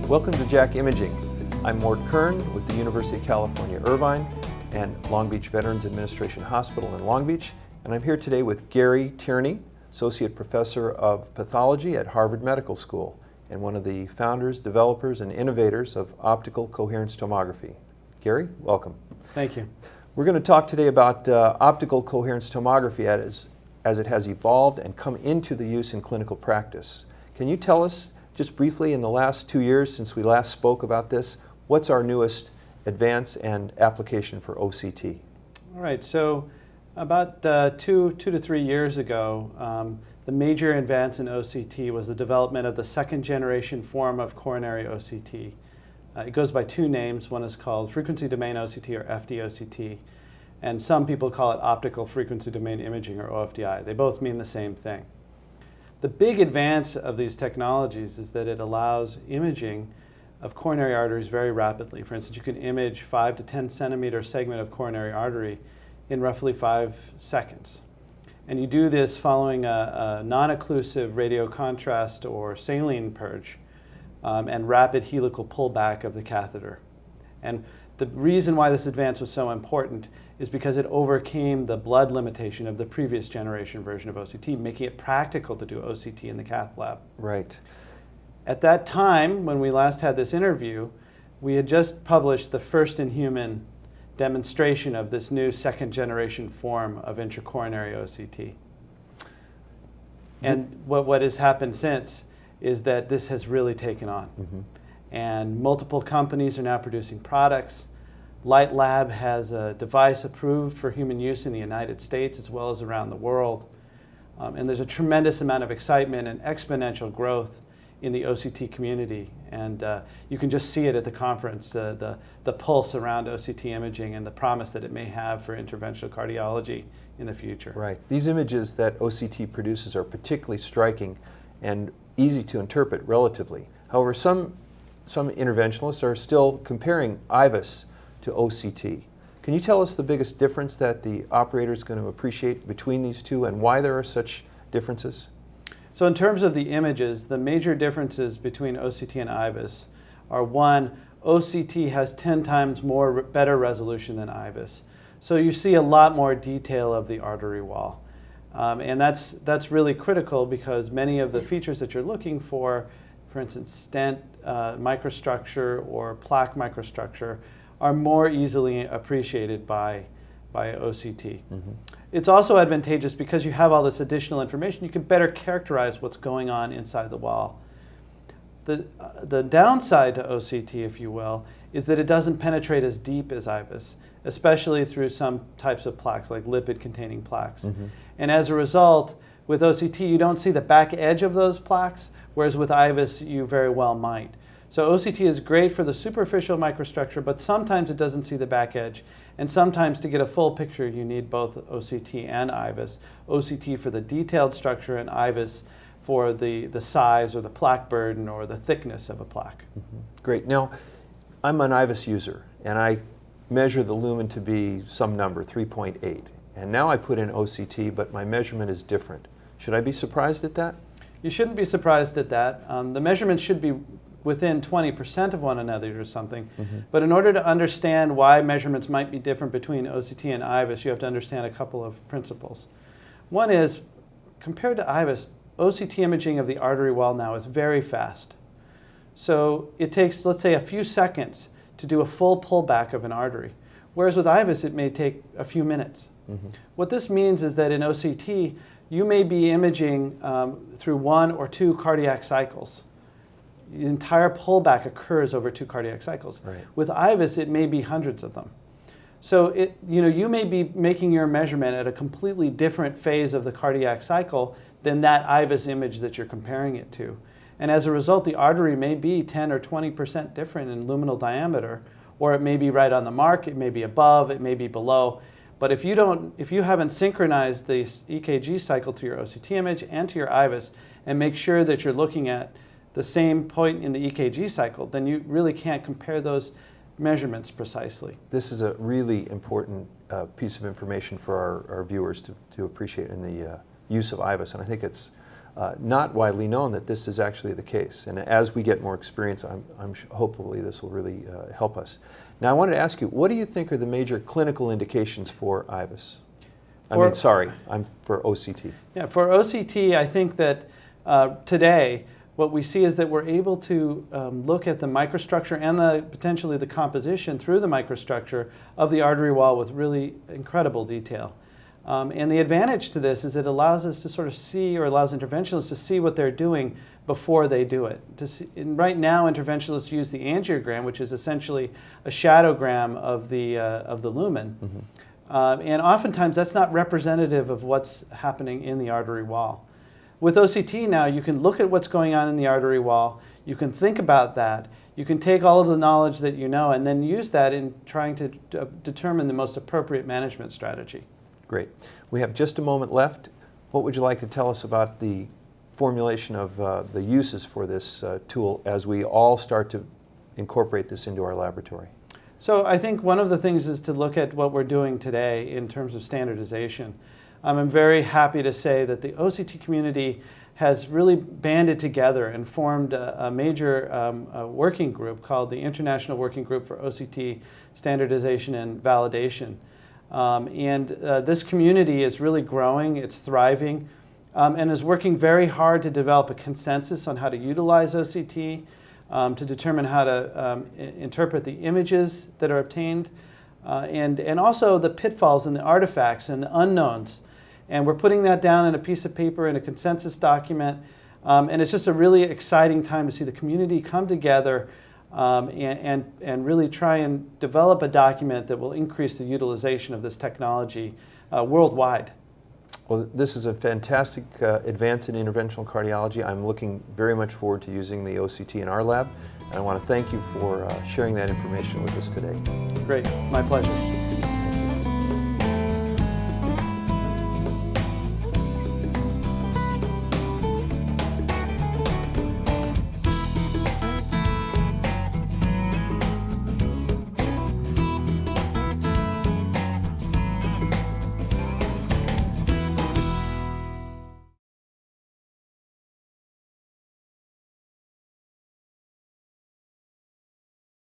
Welcome to Jack Imaging. I'm Mort Kern with the University of California, Irvine and Long Beach Veterans Administration Hospital in Long Beach, and I'm here today with Gary Tierney, Associate Professor of Pathology at Harvard Medical School and one of the founders, developers, and innovators of optical coherence tomography. Gary, welcome. Thank you. We're going to talk today about optical coherence tomography as it has evolved and come into the use in clinical practice. Can you tell us, just briefly, in the last 2 years since we last spoke about this, what's our newest advance and application for OCT? All right, so about two to 3 years ago, the major advance in OCT was the development of the second generation form of coronary OCT. It goes by two names. One is called frequency domain OCT, or FDOCT, and some people call it optical frequency domain imaging, or OFDI. They both mean the same thing. The big advance of these technologies is that it allows imaging of coronary arteries very rapidly. For instance, you can image 5 to 10 centimeter segment of coronary artery in roughly 5 seconds. And you do this following a non-occlusive radiocontrast or saline purge and rapid helical pullback of the catheter. And the reason why this advance was so important is because it overcame the blood limitation of the previous generation version of OCT, making it practical to do OCT in the cath lab. Right. At that time, when we last had this interview, we had just published the first in human demonstration of this new second generation form of intracoronary OCT. And what has happened since is that this has really taken on. Mm-hmm. And multiple companies are now producing products. Light Lab has a device approved for human use in the United States as well as around the world. And there's a tremendous amount of excitement and exponential growth in the OCT community. And you can just see it at the conference, the pulse around OCT imaging and the promise that it may have for interventional cardiology in the future. Right. These images that OCT produces are particularly striking and easy to interpret relatively. However, some interventionalists are still comparing IVIS to OCT. Can you tell us the biggest difference that the operator is going to appreciate between these two and why there are such differences? So in terms of the images, the major differences between OCT and IVIS are: one, OCT has 10 times better resolution than IVIS. So you see a lot more detail of the artery wall. And that's really critical because many of the features that you're looking for instance, stent microstructure or plaque microstructure, are more easily appreciated by OCT. Mm-hmm. It's also advantageous because you have all this additional information. You can better characterize what's going on inside the wall. The downside to OCT, if you will, is that it doesn't penetrate as deep as IVIS, especially through some types of plaques, like lipid-containing plaques. Mm-hmm. And as a result, with OCT, you don't see the back edge of those plaques, whereas with IVIS, you very well might. So OCT is great for the superficial microstructure, but sometimes it doesn't see the back edge. And sometimes to get a full picture, you need both OCT and IVIS. OCT for the detailed structure and IVIS for the size or the plaque burden or the thickness of a plaque. Mm-hmm. Great. Now, I'm an IVIS user, and I measure the lumen to be some number, 3.8. And now I put in OCT, but my measurement is different. Should I be surprised at that? You shouldn't be surprised at that. The measurements should be within 20% of one another or something. Mm-hmm. But in order to understand why measurements might be different between OCT and IVIS, you have to understand a couple of principles. One is, compared to IVIS, OCT imaging of the artery wall now is very fast. So it takes, let's say, a few seconds to do a full pullback of an artery, whereas with IVIS it may take a few minutes. Mm-hmm. What this means is that in OCT, you may be imaging through 1 or 2 cardiac cycles. The entire pullback occurs over 2 cardiac cycles. Right. With IVIS, it may be hundreds of them. So you may be making your measurement at a completely different phase of the cardiac cycle than that IVIS image that you're comparing it to. And as a result, the artery may be 10 or 20% different in luminal diameter, or it may be right on the mark, it may be above, it may be below. But if you haven't synchronized the EKG cycle to your OCT image and to your IVIS and make sure that you're looking at the same point in the EKG cycle, then you really can't compare those measurements precisely. This is a really important piece of information for our viewers to appreciate in the use of IVIS, and I think it's not widely known that this is actually the case. And as we get more experience, hopefully this will really help us. Now I wanted to ask you, what do you think are the major clinical indications for IVIS? For OCT. Yeah, for OCT, I think that today what we see is that we're able to look at the microstructure and potentially the composition through the microstructure of the artery wall with really incredible detail. And the advantage to this is it allows us to sort of see, or allows interventionalists to see what they're doing before they do it. And right now, interventionalists use the angiogram, which is essentially a shadowgram of the lumen. Mm-hmm. And oftentimes, that's not representative of what's happening in the artery wall. With OCT now, you can look at what's going on in the artery wall, you can think about that, you can take all of the knowledge that you know and then use that in trying to determine the most appropriate management strategy. Great. We have just a moment left. What would you like to tell us about the formulation of the uses for this tool as we all start to incorporate this into our laboratory? So I think one of the things is to look at what we're doing today in terms of standardization. I'm very happy to say that the OCT community has really banded together and formed a major working group called the International Working Group for OCT Standardization and Validation. This community is really growing, it's thriving, and is working very hard to develop a consensus on how to utilize OCT, to determine how to interpret the images that are obtained, and also the pitfalls and the artifacts and the unknowns. And we're putting that down in a piece of paper in a consensus document, and it's just a really exciting time to see the community come together and really try and develop a document that will increase the utilization of this technology worldwide. Well, this is a fantastic advance in interventional cardiology. I'm looking very much forward to using the OCT in our lab, and I want to thank you for sharing that information with us today. Great, my pleasure.